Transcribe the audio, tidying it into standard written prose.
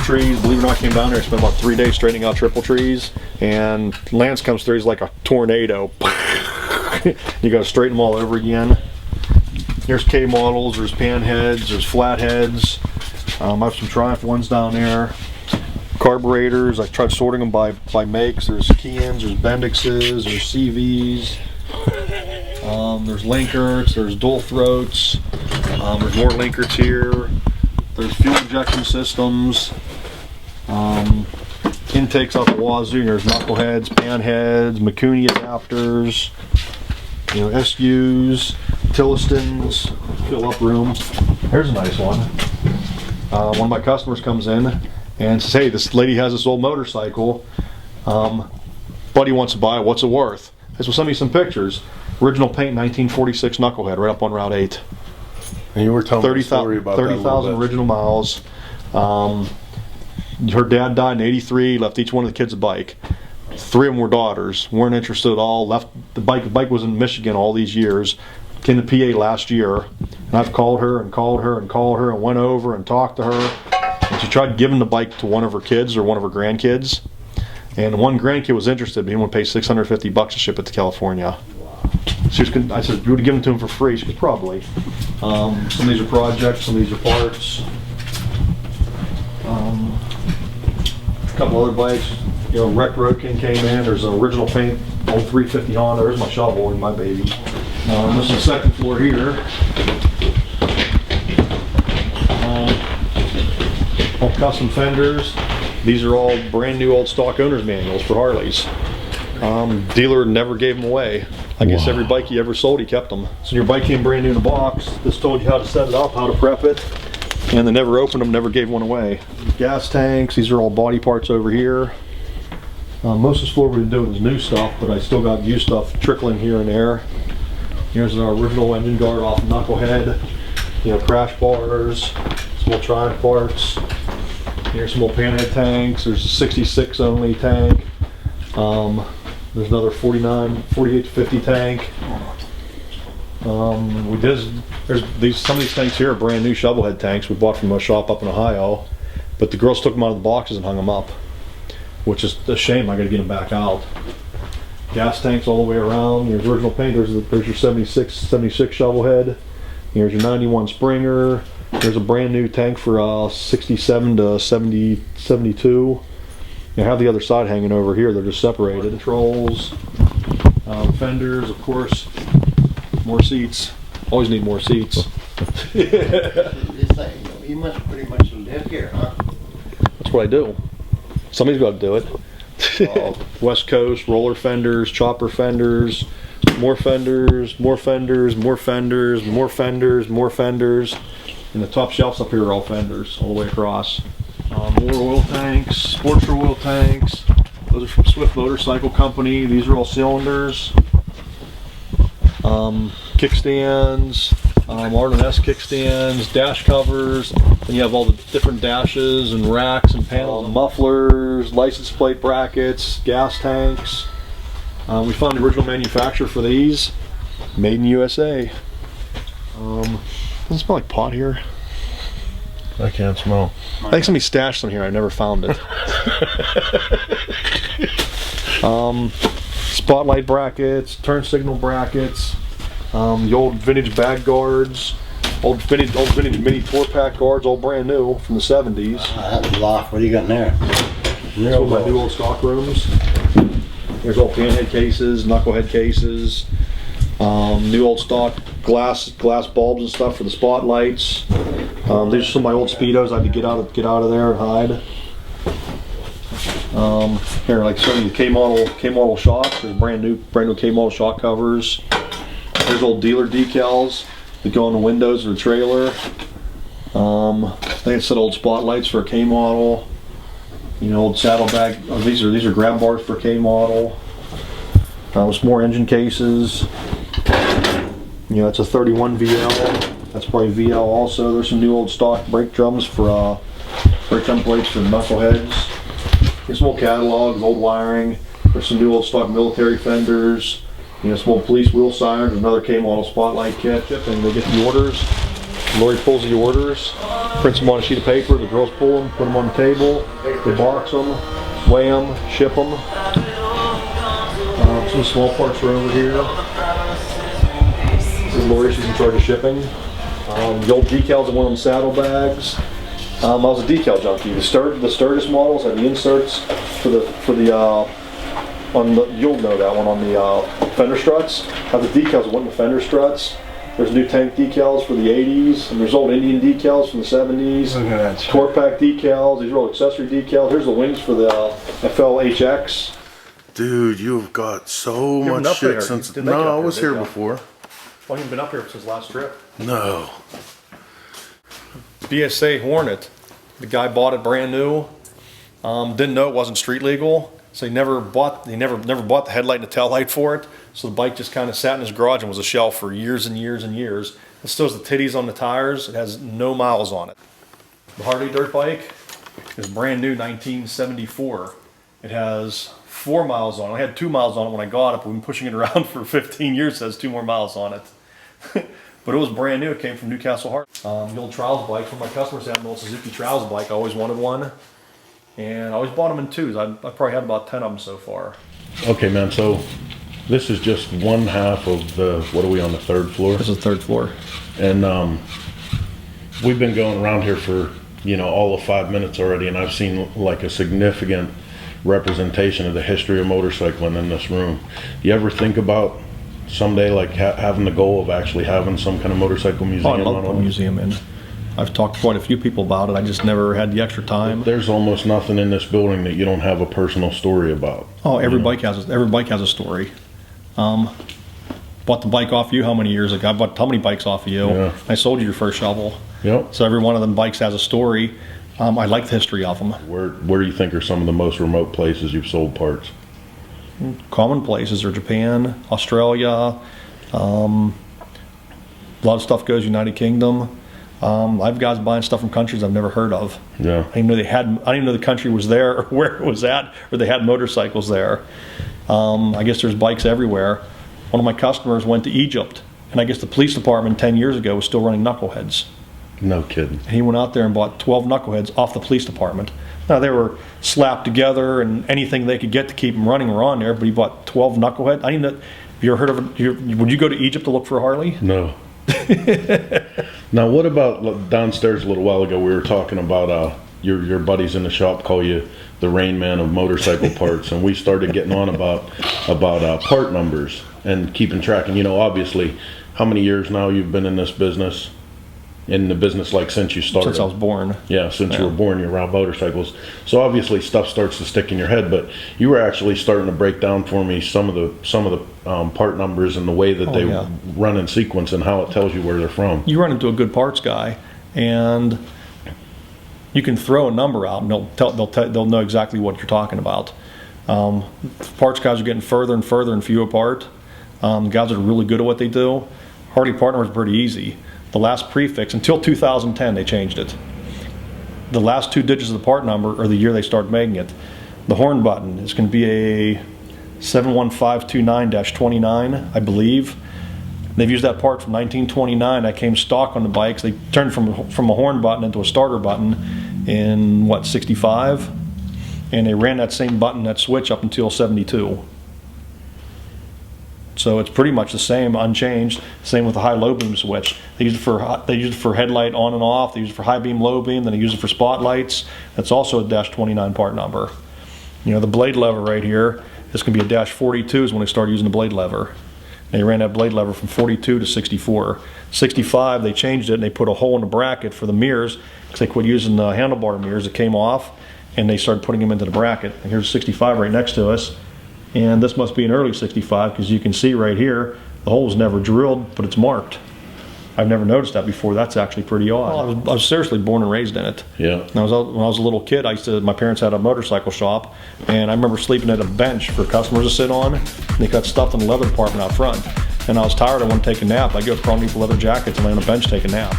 trees. Believe it or not, came down there. I spent about 3 days straightening out triple trees, and Lance comes through. He's like a tornado. You got to straighten them all over again. There's K models. There's pan heads. There's flat heads. I have some Triumph ones down there. Carburetors. I tried sorting them by makes. There's Keans. There's Bendixes. There's CVs. There's Linkerts. There's dual throats. There's more Linkerts here. There's fuel injection systems, intakes out the wazoo. There's knuckleheads, pan heads, Mikuni adapters, SUs, Tillistons, fill up room. Here's a nice one. One of my customers comes in and says, "Hey, this lady has this old motorcycle. Buddy wants to buy it. What's it worth?" I said, "Well, send me some pictures." Original paint, 1946 knucklehead, right up on Route 8. And you were telling me a story about 30,000 original miles. Her dad died in '83. Left each one of the kids a bike. 3 of them were daughters. Weren't interested at all. Left the bike. The bike was in Michigan all these years. Came to PA last year, and I've called her and called her and called her and went over and talked to her. And she tried giving the bike to one of her kids or one of her grandkids. And one grandkid was interested, but he would pay $650 to ship it to California. I said, "You would have given it to him for free?" She goes, "Probably." Some of these are projects, some of these are parts. A couple other bikes. Wrecked Road King came in. There's an original paint, old 350 Honda. There's my shovel and my baby. This is the second floor here. All custom fenders. These are all brand new old stock owner's manuals for Harleys. Dealer never gave them away. I guess every bike he ever sold, he kept them. So your bike came brand new in a box. This told you how to set it up, how to prep it, and they never opened them, never gave one away. Gas tanks, these are all body parts over here. Most of this floor we've been doing is new stuff, but I still got used stuff trickling here and there. Here's our original engine guard off Knucklehead. Crash bars, some more Triumph parts. Here's some more panhead tanks. There's a 66 only tank. There's another 48 to 50 tank. Some of these tanks here are brand new shovelhead tanks we bought from a shop up in Ohio, but the girls took them out of the boxes and hung them up, which is a shame. I got to get them back out. Gas tanks all the way around. Here's original paint. There's your 76 shovelhead. Here's your 91 Springer. There's a brand new tank for 67 to 72. You have the other side hanging over here. They're just separated. Controls, fenders, of course. More seats. Always need more seats. You must pretty much live here, huh? That's what I do. Somebody's got to do it. West Coast, roller fenders, chopper fenders, more fenders, more fenders, more fenders, more fenders, more fenders. And the top shelves up here are all fenders, all the way across. More oil tanks, sports oil tanks. Those are from Swift Motorcycle Company. These are all cylinders. Kickstands, R&S kickstands, dash covers. Then you have all the different dashes and racks and panels, mufflers, license plate brackets, gas tanks. We found the original manufacturer for these, made in USA. Doesn't it smell like pot here? I can't smell. I think somebody stashed some here. I never found it. Spotlight brackets, turn signal brackets, the old vintage bag guards, old vintage mini tour pack guards, all brand new from the 70s. That's locked. What do you got in there? That's what my new old stock rooms. There's all panhead cases, knucklehead cases, new old stock glass bulbs and stuff for the spotlights. These are some of my old Speedos. I had to get out of there and hide. Here, like some of the K model shocks. There's brand new K model shock covers. There's old dealer decals that go on the windows of the trailer. I think it's old spotlights for a K model. Old saddlebag. These are grab bars for K model. Some more engine cases. It's a 31 VL. That's probably VL also. There's some new old stock brake drums for brake drum plates for knuckleheads. There's some old catalogs, old wiring. There's some new old stock military fenders. Some old police wheel sirens. Another K model spotlight kit, and they get the orders. Lori pulls the orders, prints them on a sheet of paper, the girls pull them, put them on the table, they box them, weigh them, ship them. Some small parts are over here. This is Lori, she's in charge of shipping. The old decals in one of them saddlebags. I was a decal junkie. The Sturgis models and the inserts for the on the, you'll know that one, on the fender struts. Have the decals that went in the fender struts. There's new tank decals for the 80s, and there's old Indian decals from the 70s. Look at that shit. Torque pack decals. These are all accessory decals. Here's the wings for the FLHX. Dude, you've got so You haven't much been up shit there. since. Didn't make it No, up I here, was did here ya? before. Well, you've been up here since last trip. No. BSA Hornet. The guy bought it brand new. Didn't know it wasn't street legal, so he never bought the headlight and the tail light for it. So the bike just kind of sat in his garage and was a shell for years and years and years. It still has the titties on the tires. It has no miles on it. The Harley dirt bike is brand new, 1974. It has 4 miles on it. I had 2 miles on it when I got it, but we've been pushing it around for 15 years. It has 2 more miles on it. But it was brand new. It came from Newcastle Harley. The old Trials bike, when my customers had an old Suzuki Trials bike, I always wanted one. And I always bought them in twos. I probably had about 10 of them so far. Okay, man. So this is just one half of the. What are we on the third floor? This is the third floor. And we've been going around here for all of 5 minutes already, and I've seen like a significant representation of the history of motorcycling in this room. You ever think about someday like having the goal of actually having some kind of motorcycle museum? I'd love to put a museum in. I've talked to quite a few people about it. I just never had the extra time. There's almost nothing in this building that you don't have a personal story about. Oh, every bike has a story. Bought the bike off you how many years ago? I bought how many bikes off of you? Yeah. I sold you your first shovel. Yep. So every one of them bikes has a story. I like the history of them. Where do you think are some of the most remote places you've sold parts? Common places are Japan, Australia. A lot of stuff goes United Kingdom. I have guys buying stuff from countries I've never heard of. Yeah. I didn't even know the country was there or where it was at, or they had motorcycles there. I guess there's bikes everywhere. One of my customers went to Egypt, and I guess the police department 10 years ago was still running knuckleheads. No kidding. And he went out there and bought 12 knuckleheads off the police department. Now they were slapped together, and anything they could get to keep them running were on there, but he bought 12 knuckleheads. I didn't know. Have you ever heard of it? Would you go to Egypt to look for a Harley? No. Now, what about downstairs a little while ago? We were talking about your buddies in the shop call you the Rain Man of motorcycle parts, and we started getting on about part numbers and keeping track. And obviously, how many years now you've been in this business? In the business, like since you started? Since I was born. Yeah, since you were born, you're around motorcycles. So obviously, stuff starts to stick in your head. But you were actually starting to break down for me some of the part numbers and the way that they run in sequence and how it tells you where they're from. You run into a good parts guy, and you can throw a number out, and they'll know exactly what you're talking about. Parts guys are getting further and further and few apart. Guys that are really good at what they do. Harley part number is pretty easy. The last prefix, until 2010, they changed it. The last 2 digits of the part number are the year they started making it. The horn button is going to be a 71529-29, I believe. They've used that part from 1929. That came stock on the bikes. They turned from a horn button into a starter button in, 65? And they ran that same button, that switch, up until 72. So it's pretty much the same, unchanged. Same with the high-low beam switch. They use it for headlight on and off. They use it for high beam, low beam. Then they use it for spotlights. That's also a -29 part number. The blade lever right here. This can be a -42 is when they started using the blade lever. They ran that blade lever from 42 to 64. 65, they changed it and they put a hole in the bracket for the mirrors because they quit using the handlebar mirrors. It came off, and they started putting them into the bracket. And here's 65 right next to us. And this must be an early 65 because you can see right here, the hole was never drilled, but it's marked. I've never noticed that before. That's actually pretty odd. Well, I was seriously born and raised in it. Yeah. When I was a little kid, my parents had a motorcycle shop, and I remember sleeping at a bench for customers to sit on. And they got stuff in the leather department out front. And I was tired, I wanted to take a nap. I'd go crawl underneath the leather jackets and lay on a bench, take a nap.